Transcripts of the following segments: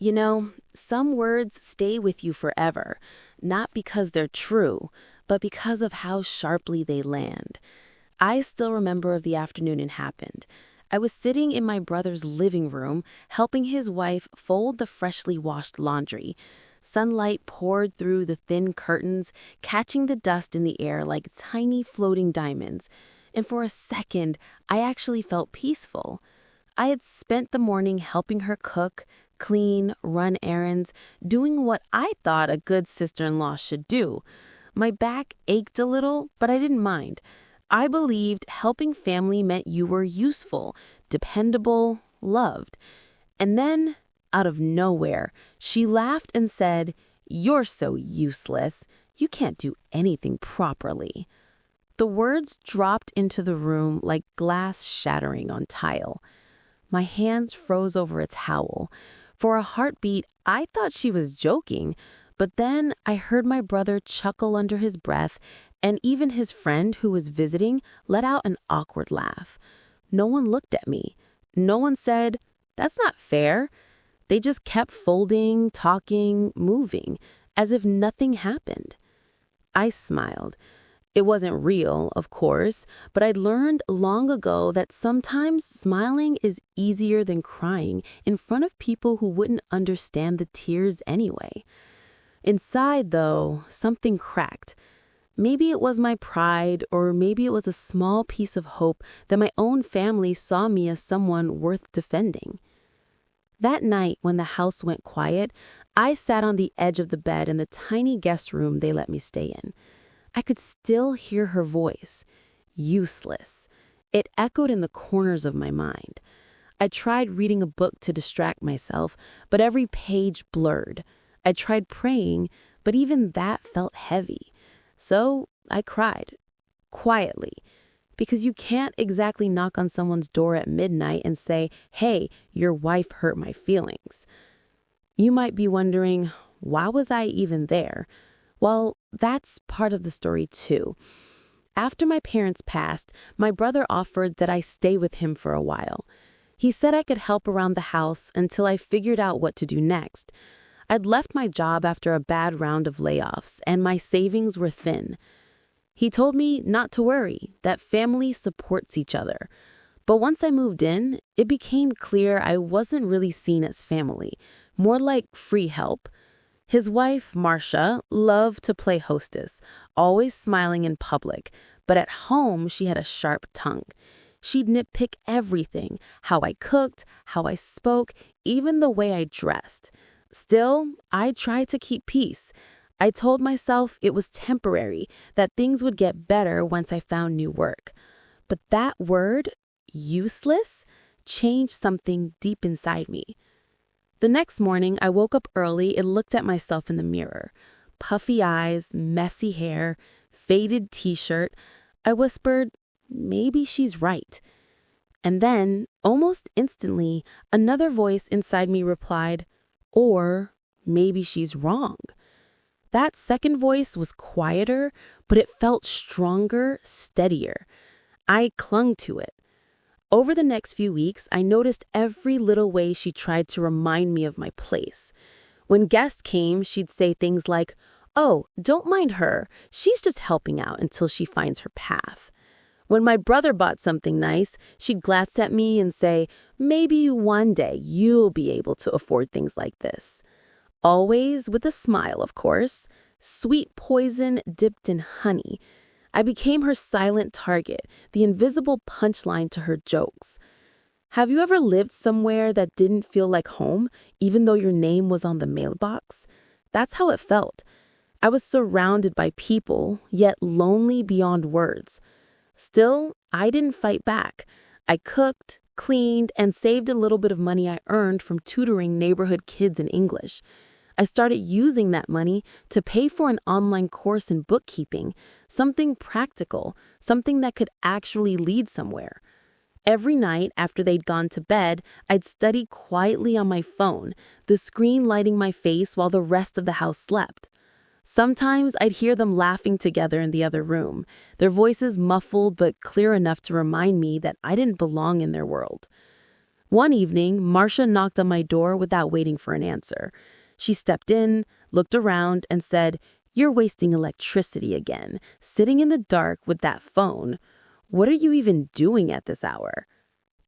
You know, some words stay with you forever, not because they're true, but because of how sharply they land. I still remember the afternoon it happened. I was sitting in my brother's living room, helping his wife fold the freshly washed laundry. Sunlight poured through the thin curtains, catching the dust in the air like tiny floating diamonds. And for a second, I actually felt peaceful. I had spent the morning helping her cook, clean, run errands, doing what I thought a good sister-in-law should do. My back ached a little, but I didn't mind. I believed helping family meant you were useful, dependable, loved. And then, out of nowhere, she laughed and said, "You're so useless. You can't do anything properly." The words dropped into the room like glass shattering on tile. My hands froze over a towel. For a heartbeat, I thought she was joking, but then I heard my brother chuckle under his breath, and even his friend who was visiting let out an awkward laugh. No one looked at me. No one said, "That's not fair." They just kept folding, talking, moving, as if nothing happened. I smiled. It wasn't real, of course, but I'd learned long ago that sometimes smiling is easier than crying in front of people who wouldn't understand the tears anyway. Inside, though, something cracked. Maybe it was my pride, or maybe it was a small piece of hope that my own family saw me as someone worth defending. That night, when the house went quiet, I sat on the edge of the bed in the tiny guest room they let me stay in. I could still hear her voice. Useless. It echoed in the corners of my mind. I tried reading a book to distract myself, but every page blurred. I tried praying, but even that felt heavy. So I cried, quietly, because you can't exactly knock on someone's door at midnight and say, "Hey, your wife hurt my feelings." You might be wondering, why was I even there? Well, that's part of the story too. After my parents passed, my brother offered that I stay with him for a while. He said I could help around the house until I figured out what to do next. I'd left my job after a bad round of layoffs, and my savings were thin. He told me not to worry, that family supports each other. But once I moved in, it became clear I wasn't really seen as family, more like free help. His wife, Marcia, loved to play hostess, always smiling in public, but at home she had a sharp tongue. She'd nitpick everything, how I cooked, how I spoke, even the way I dressed. Still, I tried to keep peace. I told myself it was temporary, that things would get better once I found new work. But that word, useless, changed something deep inside me. The next morning, I woke up early and looked at myself in the mirror. Puffy eyes, messy hair, faded t-shirt. I whispered, maybe she's right. And then, almost instantly, another voice inside me replied, or maybe she's wrong. That second voice was quieter, but it felt stronger, steadier. I clung to it. Over the next few weeks, I noticed every little way she tried to remind me of my place. When guests came, she'd say things like, "Oh, don't mind her. She's just helping out until she finds her path." When my brother bought something nice, she'd glance at me and say, "Maybe one day you'll be able to afford things like this." Always with a smile, of course. Sweet poison dipped in honey. I became her silent target, the invisible punchline to her jokes. Have you ever lived somewhere that didn't feel like home, even though your name was on the mailbox? That's how it felt. I was surrounded by people, yet lonely beyond words. Still, I didn't fight back. I cooked, cleaned, and saved a little bit of money I earned from tutoring neighborhood kids in English. I started using that money to pay for an online course in bookkeeping, something practical, something that could actually lead somewhere. Every night after they'd gone to bed, I'd study quietly on my phone, the screen lighting my face while the rest of the house slept. Sometimes I'd hear them laughing together in the other room, their voices muffled but clear enough to remind me that I didn't belong in their world. One evening, Marcia knocked on my door without waiting for an answer. She stepped in, looked around, and said, "You're wasting electricity again, sitting in the dark with that phone. What are you even doing at this hour?"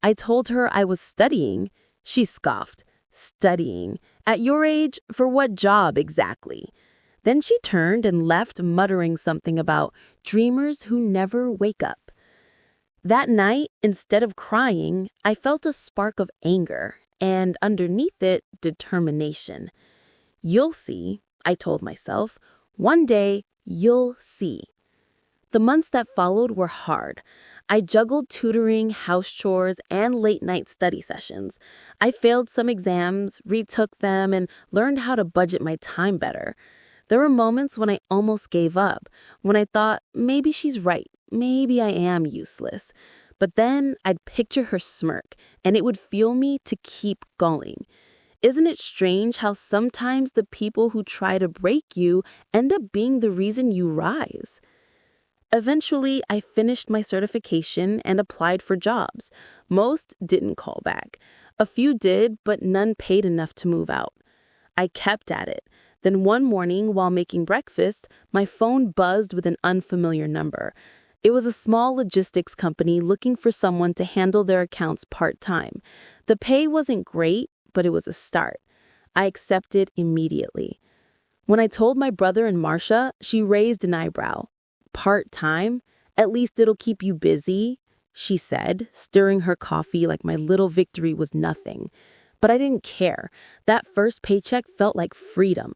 I told her I was studying. She scoffed. "Studying? At your age? For what job exactly?" Then she turned and left, muttering something about dreamers who never wake up. That night, instead of crying, I felt a spark of anger, and underneath it, determination. "You'll see," I told myself. "One day, you'll see." The months that followed were hard. I juggled tutoring, house chores, and late-night study sessions. I failed some exams, retook them, and learned how to budget my time better. There were moments when I almost gave up, when I thought, maybe she's right, maybe I am useless. But then I'd picture her smirk, and it would fuel me to keep going. Isn't it strange how sometimes the people who try to break you end up being the reason you rise? Eventually, I finished my certification and applied for jobs. Most didn't call back. A few did, but none paid enough to move out. I kept at it. Then one morning, while making breakfast, my phone buzzed with an unfamiliar number. It was a small logistics company looking for someone to handle their accounts part-time. The pay wasn't great, but it was a start. I accepted immediately. When I told my brother and Marcia, she raised an eyebrow. "Part-time? At least it'll keep you busy," she said, stirring her coffee like my little victory was nothing. But I didn't care. That first paycheck felt like freedom.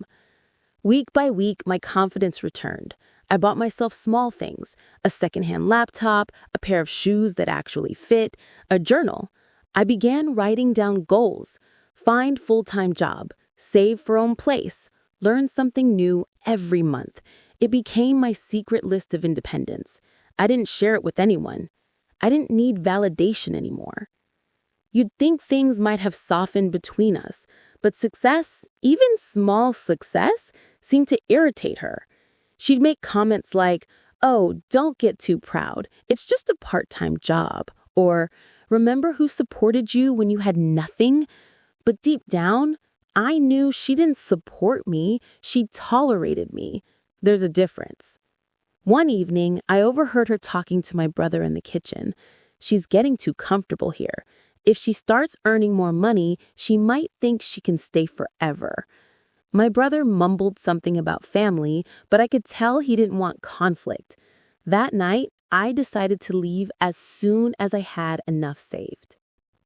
Week by week, my confidence returned. I bought myself small things: a secondhand laptop, a pair of shoes that actually fit, a journal. I began writing down goals: find full-time job, save for own place, learn something new every month. It became my secret list of independence. I didn't share it with anyone. I didn't need validation anymore. You'd think things might have softened between us, but success, even small success, seemed to irritate her. She'd make comments like, "Oh, don't get too proud. It's just a part-time job." Or, "Remember who supported you when you had nothing?" But deep down, I knew she didn't support me. She tolerated me. There's a difference. One evening, I overheard her talking to my brother in the kitchen. "She's getting too comfortable here. If she starts earning more money, she might think she can stay forever." My brother mumbled something about family, but I could tell he didn't want conflict. That night, I decided to leave as soon as I had enough saved.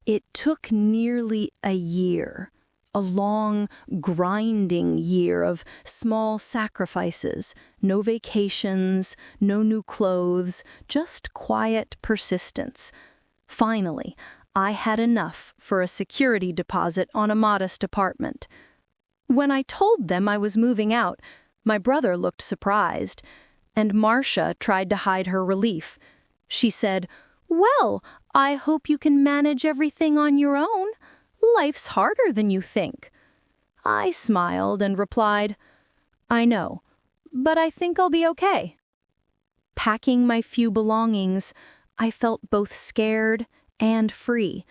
It took nearly a year. A long, grinding year of small sacrifices, no vacations, no new clothes, just quiet persistence. Finally, I had enough for a security deposit on a modest apartment. When I told them I was moving out, my brother looked surprised, and Marcia tried to hide her relief. She said, "Well, I hope you can manage everything on your own. Life's harder than you think." I smiled and replied, "I know, but I think I'll be okay." Packing my few belongings, I felt both scared and free.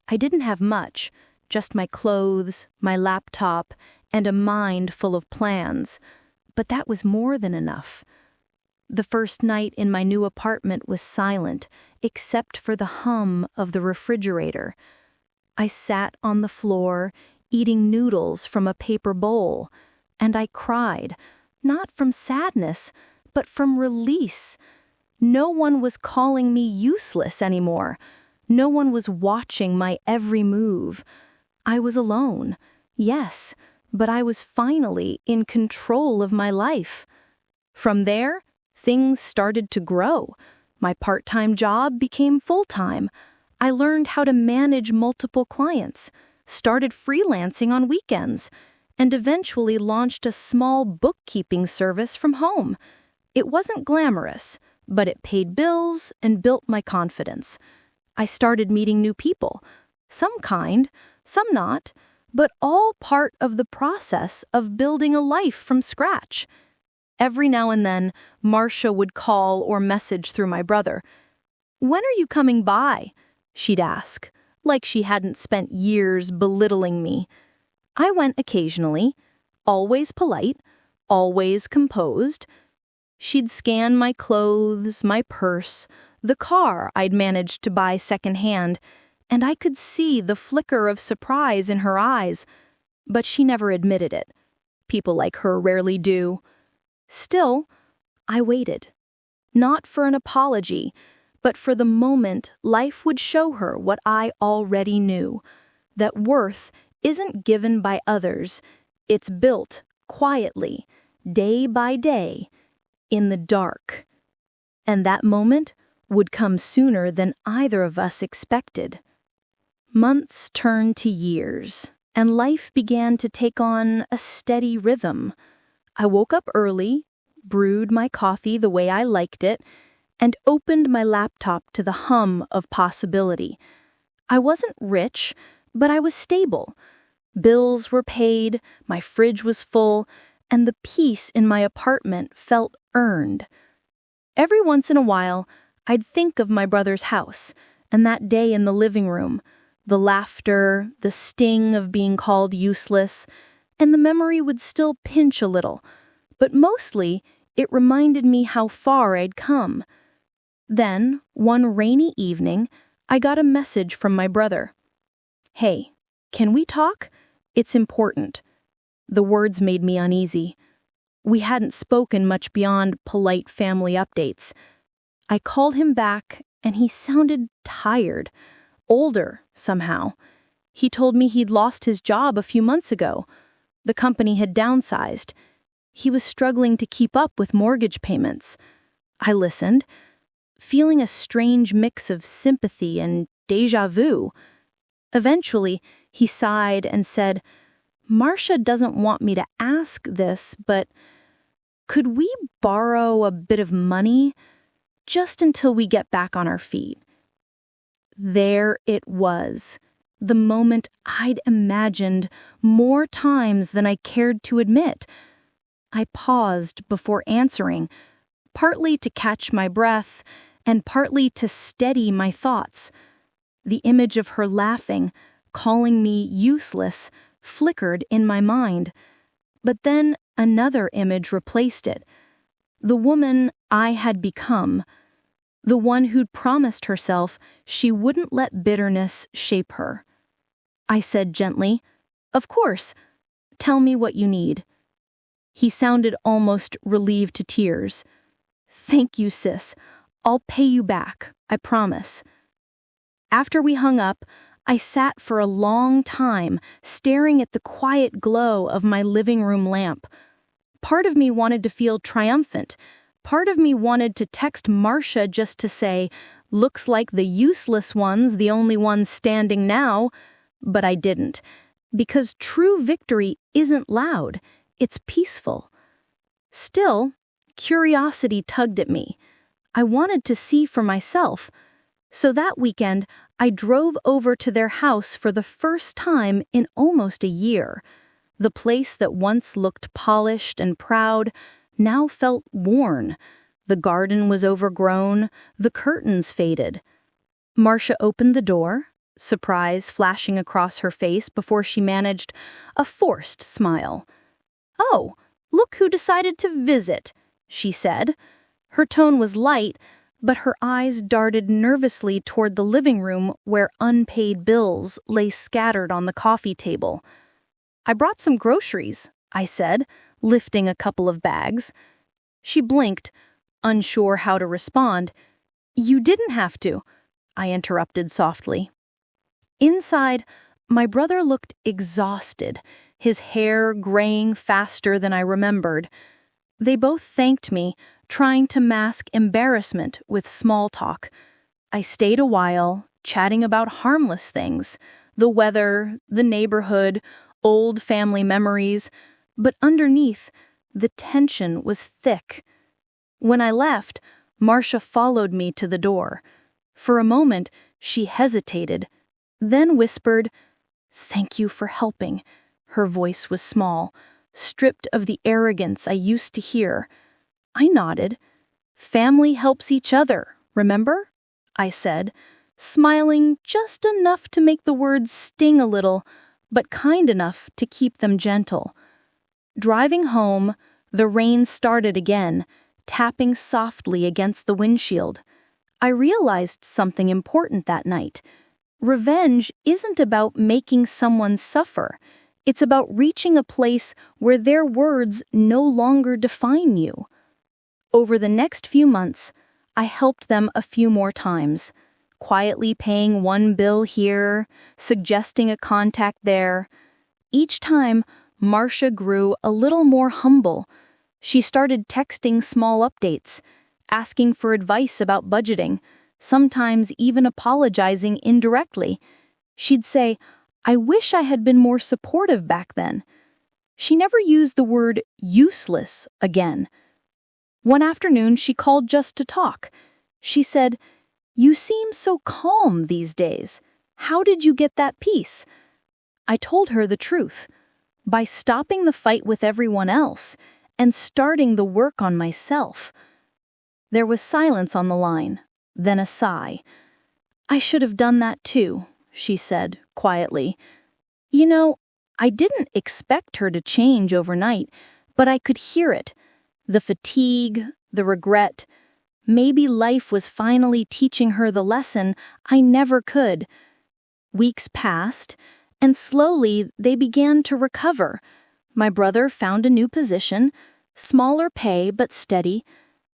I didn't have much, just my clothes, my laptop, and a mind full of plans, but that was more than enough. The first night in my new apartment was silent, except for the hum of the refrigerator. I sat on the floor, eating noodles from a paper bowl, and I cried, not from sadness, but from release. No one was calling me useless anymore. No one was watching my every move. I was alone, yes, but I was finally in control of my life. From there, things started to grow. My part-time job became full-time. I learned how to manage multiple clients, started freelancing on weekends, and eventually launched a small bookkeeping service from home. It wasn't glamorous, but it paid bills and built my confidence. I started meeting new people, some kind, some not, but all part of the process of building a life from scratch. Every now and then, Marcia would call or message through my brother. "When are you coming by?" she'd ask. like she hadn't spent years belittling me. I went occasionally, always polite, always composed. She'd scan my clothes, my purse, the car I'd managed to buy secondhand, and I could see the flicker of surprise in her eyes, but she never admitted it. People like her rarely do. Still, I waited. Not for an apology, but for the moment life would show her what I already knew, that worth isn't given by others, it's built quietly, day by day, in the dark. And that moment would come sooner than either of us expected. Months turned to years, and life began to take on a steady rhythm. I woke up early, brewed my coffee the way I liked it, and opened my laptop to the hum of possibility. I wasn't rich, but I was stable. Bills were paid, my fridge was full, and the peace in my apartment felt earned. Every once in a while, I'd think of my brother's house, and that day in the living room, the laughter, the sting of being called useless, and the memory would still pinch a little, but mostly it reminded me how far I'd come. Then, one rainy evening, I got a message from my brother. "Hey, can we talk? It's important." The words made me uneasy. We hadn't spoken much beyond polite family updates. I called him back, and he sounded tired, older somehow. He told me he'd lost his job a few months ago. The company had downsized. He was struggling to keep up with mortgage payments. I listened, feeling a strange mix of sympathy and déjà vu. Eventually, he sighed and said, "Marcia doesn't want me to ask this, but could we borrow a bit of money just until we get back on our feet?" There it was, the moment I'd imagined more times than I cared to admit. I paused before answering, partly to catch my breath and partly to steady my thoughts. The image of her laughing, calling me useless, flickered in my mind. But then another image replaced it. The woman I had become. The one who'd promised herself she wouldn't let bitterness shape her. I said gently, "Of course. Tell me what you need." He sounded almost relieved to tears. "Thank you, sis. I'll pay you back, I promise." After we hung up, I sat for a long time, staring at the quiet glow of my living room lamp. Part of me wanted to feel triumphant. Part of me wanted to text Marcia just to say, "Looks like the useless one's the only one standing now." But I didn't, because true victory isn't loud, it's peaceful. Still, curiosity tugged at me. I wanted to see for myself. So that weekend, I drove over to their house for the first time in almost a year. The place that once looked polished and proud now felt worn. The garden was overgrown, the curtains faded. Marcia opened the door, surprise flashing across her face before she managed a forced smile. "Oh, look who decided to visit," she said. Her tone was light, but her eyes darted nervously toward the living room where unpaid bills lay scattered on the coffee table. "I brought some groceries," I said, lifting a couple of bags. She blinked, unsure how to respond. "You didn't have to," I interrupted softly. Inside, my brother looked exhausted, his hair graying faster than I remembered. They both thanked me, trying to mask embarrassment with small talk. I stayed a while, chatting about harmless things, the weather, the neighborhood, old family memories, but underneath, the tension was thick. When I left, Marcia followed me to the door. For a moment, she hesitated, then whispered, "Thank you for helping." Her voice was small, stripped of the arrogance I used to hear. I nodded. "Family helps each other, remember?" I said, smiling just enough to make the words sting a little, but kind enough to keep them gentle. Driving home, the rain started again, tapping softly against the windshield. I realized something important that night. Revenge isn't about making someone suffer. It's about reaching a place where their words no longer define you. Over the next few months, I helped them a few more times, quietly paying one bill here, suggesting a contact there. Each time, Marcia grew a little more humble. She started texting small updates, asking for advice about budgeting, sometimes even apologizing indirectly. She'd say, "I wish I had been more supportive back then." She never used the word useless again. One afternoon, she called just to talk. She said, "You seem so calm these days. How did you get that peace?" I told her the truth. By stopping the fight with everyone else and starting the work on myself. There was silence on the line, then a sigh. "I should have done that too," she said quietly. "You know, I didn't expect her to change overnight, but I could hear it. The fatigue, the regret. Maybe life was finally teaching her the lesson I never could." Weeks passed, and slowly they began to recover. My brother found a new position, smaller pay but steady.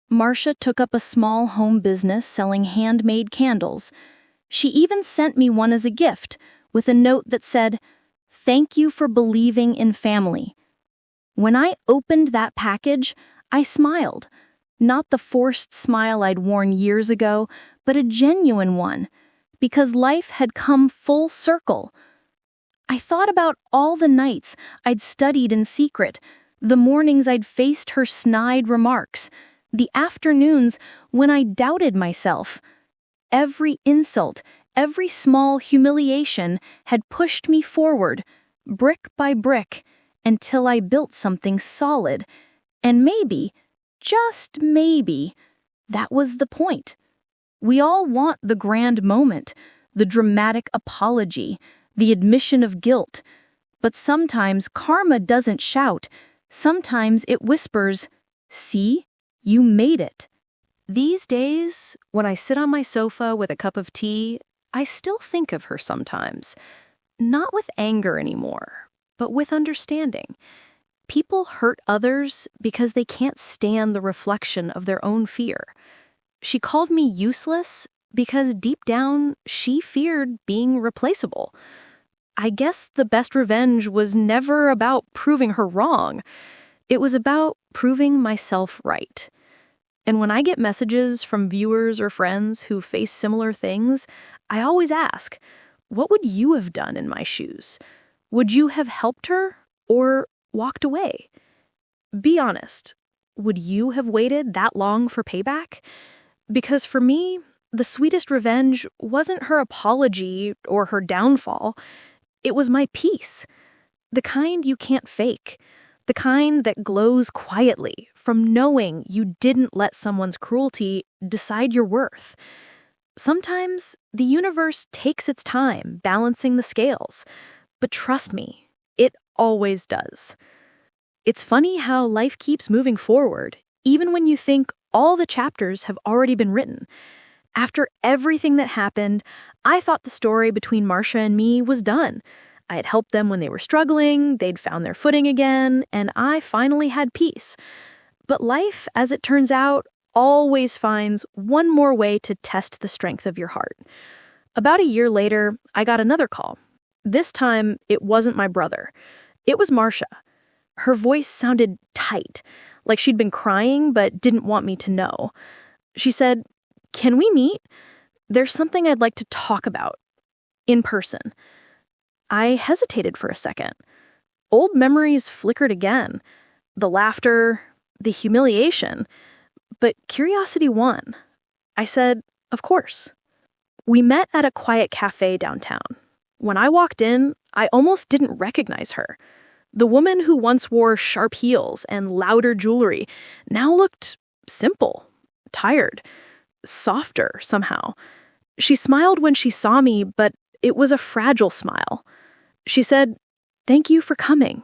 Marcia took up a small home business selling handmade candles. She even sent me one as a gift, with a note that said, "Thank you for believing in family." When I opened that package, I smiled. Not the forced smile I'd worn years ago, but a genuine one, because life had come full circle. I thought about all the nights I'd studied in secret, the mornings I'd faced her snide remarks, the afternoons when I doubted myself. Every insult, every small humiliation had pushed me forward, brick by brick, until I built something solid. And maybe, just maybe, that was the point. We all want the grand moment, the dramatic apology, the admission of guilt. But sometimes karma doesn't shout. Sometimes it whispers, "See, you made it." These days, when I sit on my sofa with a cup of tea, I still think of her sometimes. Not with anger anymore, but with understanding. People hurt others because they can't stand the reflection of their own fear. She called me useless because deep down, she feared being replaceable. I guess the best revenge was never about proving her wrong. It was about proving myself right. And when I get messages from viewers or friends who face similar things, I always ask, what would you have done in my shoes? Would you have helped her or walked away? Be honest, would you have waited that long for payback? Because for me, the sweetest revenge wasn't her apology or her downfall. It was my peace. The kind you can't fake. The kind that glows quietly from knowing you didn't let someone's cruelty decide your worth. Sometimes the universe takes its time balancing the scales, but trust me, it always does. It's funny how life keeps moving forward, even when you think all the chapters have already been written. After everything that happened, I thought the story between Marcia and me was done. I had helped them when they were struggling, they'd found their footing again, and I finally had peace. But life, as it turns out, always finds one more way to test the strength of your heart. About a year later, I got another call. This time, it wasn't my brother. It was Marcia. Her voice sounded tight, like she'd been crying but didn't want me to know. She said, "Can we meet? There's something I'd like to talk about. In person." I hesitated for a second. Old memories flickered again. The laughter, the humiliation. But curiosity won. I said, "Of course." We met at a quiet cafe downtown. When I walked in, I almost didn't recognize her. The woman who once wore sharp heels and louder jewelry now looked simple, tired, softer somehow. She smiled when she saw me, but it was a fragile smile. She said, "Thank you for coming."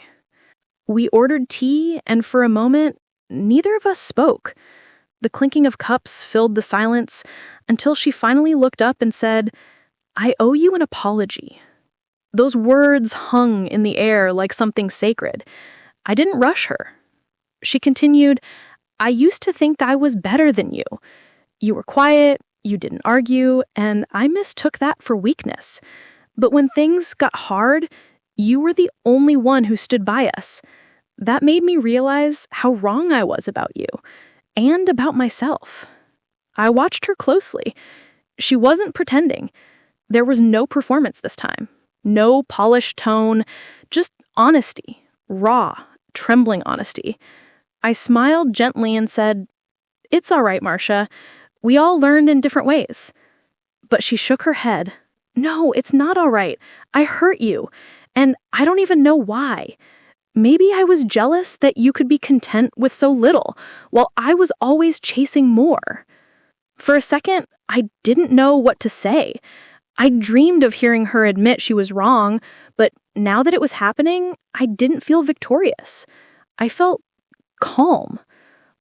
We ordered tea, and for a moment, neither of us spoke. The clinking of cups filled the silence until she finally looked up and said, "I owe you an apology." Those words hung in the air like something sacred. I didn't rush her. She continued, "I used to think that I was better than you. You were quiet, you didn't argue, and I mistook that for weakness. But when things got hard, you were the only one who stood by us. That made me realize how wrong I was about you, and about myself." I watched her closely. She wasn't pretending. There was no performance this time. No polished tone, just honesty, raw, trembling honesty. I smiled gently and said, "It's all right, Marcia. We all learned in different ways." But she shook her head. "No, it's not all right. I hurt you, and I don't even know why. Maybe I was jealous that you could be content with so little, while I was always chasing more." For a second, I didn't know what to say. I dreamed of hearing her admit she was wrong, but now that it was happening, I didn't feel victorious. I felt calm,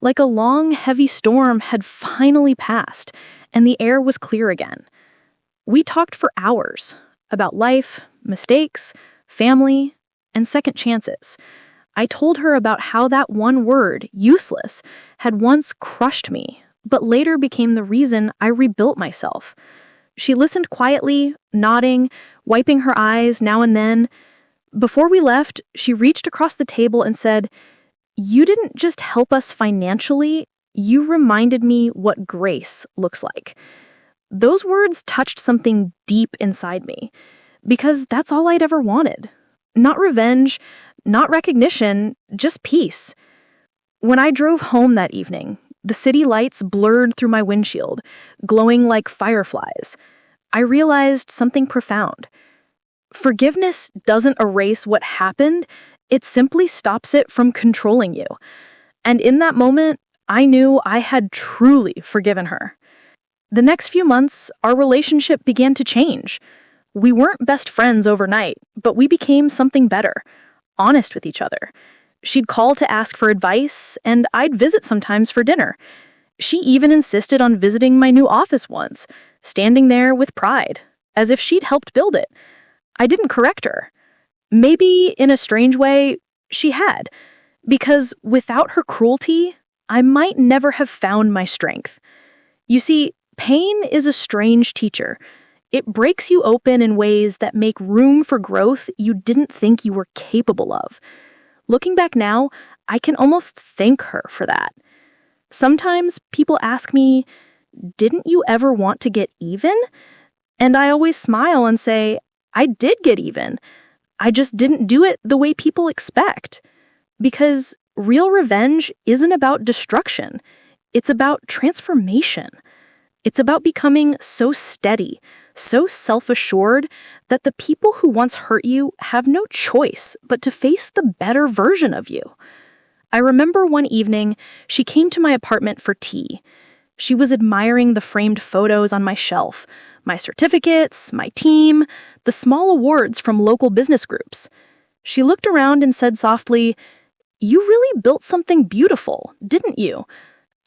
like a long, heavy storm had finally passed, and the air was clear again. We talked for hours about life, mistakes, family, and second chances. I told her about how that one word, useless, had once crushed me, but later became the reason I rebuilt myself. She listened quietly, nodding, wiping her eyes now and then. Before we left, she reached across the table and said, "You didn't just help us financially, you reminded me what grace looks like." Those words touched something deep inside me, because that's all I'd ever wanted. Not revenge, not recognition, just peace. When I drove home that evening, the city lights blurred through my windshield, glowing like fireflies. I realized something profound. Forgiveness doesn't erase what happened, it simply stops it from controlling you. And in that moment, I knew I had truly forgiven her. The next few months, our relationship began to change. We weren't best friends overnight, but we became something better, honest with each other. She'd call to ask for advice, and I'd visit sometimes for dinner. She even insisted on visiting my new office once, standing there with pride, as if she'd helped build it. I didn't correct her. Maybe, in a strange way, she had, because without her cruelty, I might never have found my strength. You see, pain is a strange teacher. It breaks you open in ways that make room for growth you didn't think you were capable of. Looking back now, I can almost thank her for that. Sometimes people ask me, "Didn't you ever want to get even?" And I always smile and say, I did get even. I just didn't do it the way people expect. Because real revenge isn't about destruction. It's about transformation. It's about becoming so steady, so self-assured that the people who once hurt you have no choice but to face the better version of you. I remember one evening, she came to my apartment for tea. She was admiring the framed photos on my shelf, my certificates, my team, the small awards from local business groups. She looked around and said softly, "You really built something beautiful, didn't you?"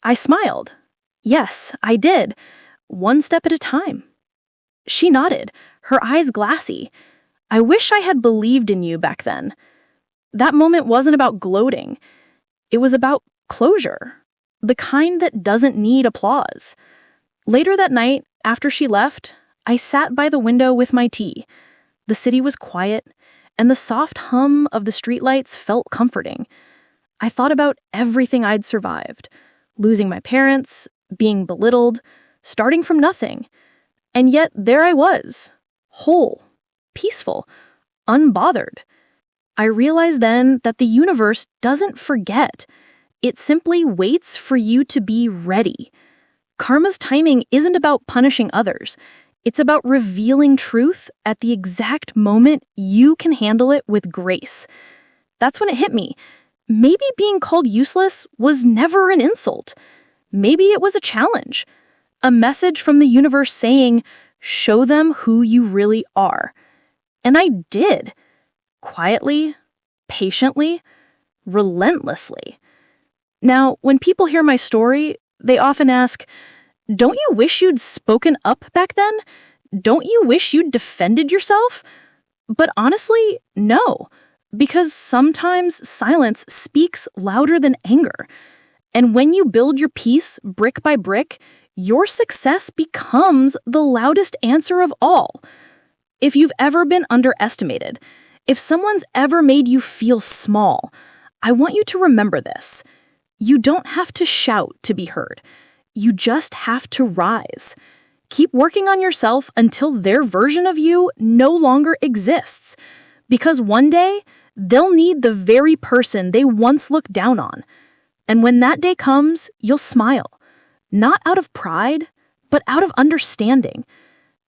I smiled. "Yes, I did. One step at a time." She nodded, her eyes glassy. "I wish I had believed in you back then." That moment wasn't about gloating. It was about closure, the kind that doesn't need applause. Later that night, after she left, I sat by the window with my tea. The city was quiet, and the soft hum of the streetlights felt comforting. I thought about everything I'd survived, losing my parents, being belittled, starting from nothing. And yet there I was, whole, peaceful, unbothered. I realized then that the universe doesn't forget. It simply waits for you to be ready. Karma's timing isn't about punishing others. It's about revealing truth at the exact moment you can handle it with grace. That's when it hit me. Maybe being called useless was never an insult. Maybe it was a challenge. A message from the universe saying, Show them who you really are. And I did. Quietly, patiently, relentlessly. Now, when people hear my story, they often ask, don't you wish you'd spoken up back then? Don't you wish you'd defended yourself? But honestly, no, because sometimes silence speaks louder than anger. And when you build your peace brick by brick, your success becomes the loudest answer of all. If you've ever been underestimated, if someone's ever made you feel small, I want you to remember this. You don't have to shout to be heard. You just have to rise. Keep working on yourself until their version of you no longer exists. Because one day, they'll need the very person they once looked down on. And when that day comes, you'll smile. Not out of pride, but out of understanding.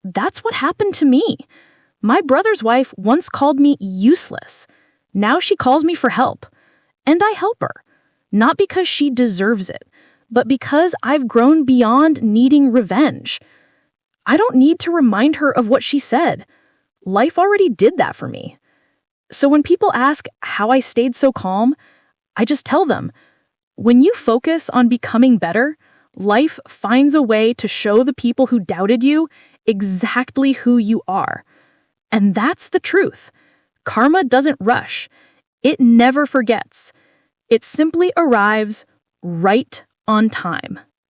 That's what happened to me. My brother's wife once called me useless. Now she calls me for help. And I help her. Not because she deserves it, but because I've grown beyond needing revenge. I don't need to remind her of what she said. Life already did that for me. So when people ask how I stayed so calm, I just tell them, when you focus on becoming better, life finds a way to show the people who doubted you exactly who you are. And that's the truth. Karma doesn't rush. It never forgets. It simply arrives right on time.